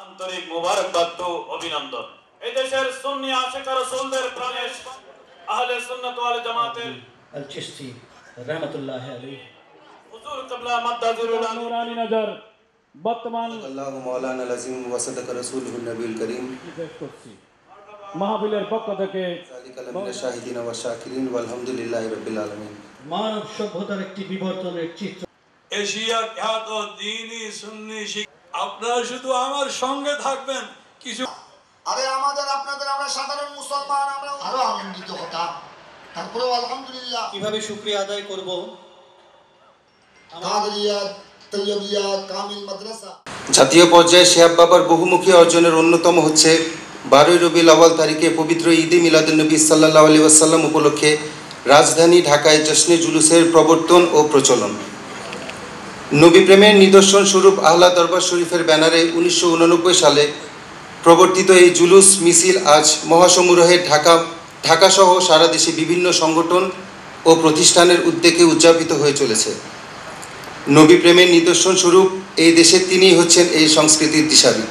আন্তরিক মোবারকবাদ ও অভিনন্দন। এই দেশের সুন্নি আশিক রাসূলদের প্রাণের আহলে সুন্নাত ওয়াল জামাতের আল চিশতি রাহমাতুল্লাহি আলাইহি হুজুর কিবলা মাদ্দাজিরুল নুরানি নজর বর্তমান আল্লাহু মাওলানা লাজিম ওয়া সাদাকা রাসূলুহুন নবীল করিম পেশ করছি। মাহফিলের পক্ষ থেকে যালিকাল মিনাশ শাহিদিন ওয়া শাকিরিন ওয়ালহামদুলিল্লাহি রাব্বিল আলামিন। মানব সভ্যতার একটি বিবর্তনের চিত্র। এশিয়া খ্যাত দ্বীনি সুন্নি শিখ আপনারা শুধু আমার সঙ্গে থাকবেন কিছু আরে আমাদের আপনাদের আমরা সাধারণ মুসলমান আমরা আরো আনন্দিত হতাম। তারপরেও আলহামদুলিল্লাহ কিভাবে শুকরিয়া আদায় করব? কাদরিয়া তৈয়বিয়া কামিল মাদ্রাসা জাতীয় পর্যায়ে শিহাব বাবার বহুমুখী অর্জনের অন্যতম হচ্ছে 12 রবিউল আউয়াল তারিখে পবিত্র ঈদে মিলাদুন্নবী সাল্লাল্লাহু আলাইহি ওয়াসাল্লাম উপলক্ষে রাজধানী ঢাকায় জশ্নে জুলুসের প্রবর্তন ও প্রচলন। নবী প্রেমের নিদর্শন স্বরূপ আহলা দরবার শরীফের ব্যানারে 1989 সালে প্রবর্তিত এই জুলুস মিছিল আজ মহাসমারোহে ঢাকাসহ সারা দেশে বিভিন্ন সংগঠন ও প্রতিষ্ঠানের উদ্যোগে উদযাপিত হয়ে চলেছে। নবী প্রেমের নিদর্শন স্বরূপ এই দেশে তিনিই হচ্ছেন এই সংস্কৃতির দিশারি।